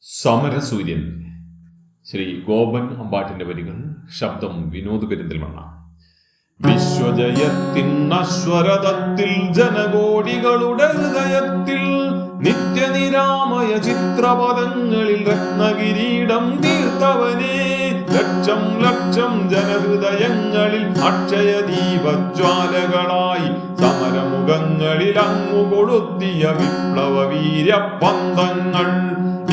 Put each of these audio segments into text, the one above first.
സമരസൂര്യൻ ശ്രീ ഗോപൻ അമ്പാട്ടിന്റെ വരികൾ, ശബ്ദം വിനോദ് പെരിന്തൽമണ്ണ. വിശ്വജയത്തിൻ അശ്വരഥത്തിൽ ജനകോടികളുടെ ഹൃദയത്തിൽ നിത്യനിരാമയ ചിത്രപദങ്ങളിൽ രത്നകിരീടം തീർത്തവനെ, ലക്ഷം ലക്ഷം ജനഹൃദയങ്ങളിൽ അക്ഷയ ദീപജ്വാലകളായി സമരമുഖങ്ങളിൽ അങ്ങു കൊളുത്തിയ വിപ്ലവ വീര്യപന്തങ്ങൾ.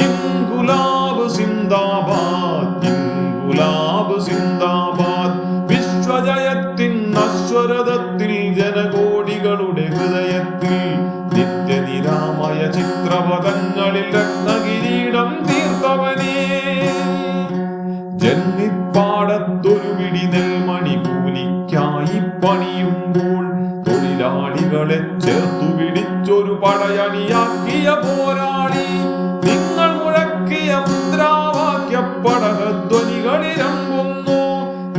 ഇൻകുലാബ് സിന്ദാബാദ്, ഇൻകുലാബ് സിന്ദാബാദ്. വിശ്വജയത്തിൻ അശ്വരഥത്തിൽ ജനകോടികളുടെ ഹൃദയത്തിൽ നിത്യനിരാമയ ചിത്രപദങ്ങളിൽ രത്നകിരീടം തീർത്തവനെ, ജന്മിപ്പാടത്തൊരു പിടി നെൽമണി കൂലിക്കായി പണിയുമ്പോൾ തൊഴിലാളികളെ ചേർത്തു പിടിച്ചൊരു പടയണിയാക്കിയ പോരാളി, നിങ്ങൾ മുഴക്കിയ മുദ്രാവാക്യ പടഹധ്വനികളിരമ്പുന്നു,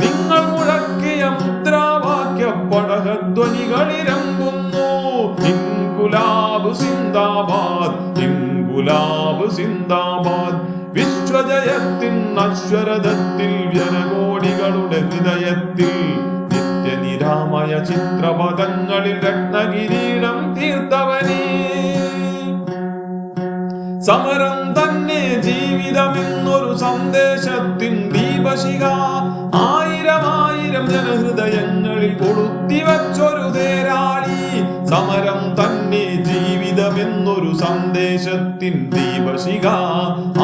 നിങ്ങൾ മുഴക്കിയ മുദ്രാവാക്യ പടഹധ്വനികളിരമ്പുന്നു. ഇൻകുലാബ് സിന്ദാബാദ്, ഇൻകുലാബ് സിന്ദാബാദ്. വിശ്വജയത്തിൻ അശ്വരഥത്തിൽ ജനകോടികളുടെ ഹൃദയത്തിൽ നിത്യനിരാമയ ചിത്രപദങ്ങളിൽ രത്നകിരീടം തീർത്തവനേ, സമരം തന്നെ ജീവിതമെന്നൊരു സന്ദേശത്തിൻ ദീപശിഖ ആയിരം ആയിരം ജനഹൃദയങ്ങളിൽ കൊളുത്തിവച്ചൊരു തേരാളി. സമരം തന്നെ ജീവിതമെന്നൊരു സന്ദേശത്തിൻ ദീപശിഖ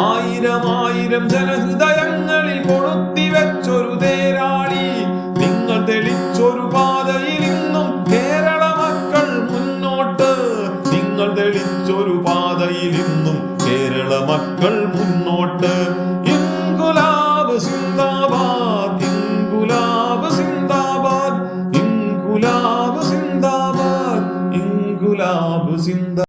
ആയിരം ആയിരം ജനഹൃദയങ്ങളിൽ കൊളുത്തിവച്ചൊരു തേരാളി. നിങ്ങൾ തെളിച്ചൊരു പാതയിൽ ഇന്നും കേരള മക്കൾ മുന്നോട്ട്, നിങ്ങൾ തെളിച്ചൊരു പാതയിൽ ഇന്നും കേരള മക്കൾ മുന്നോട്ട്.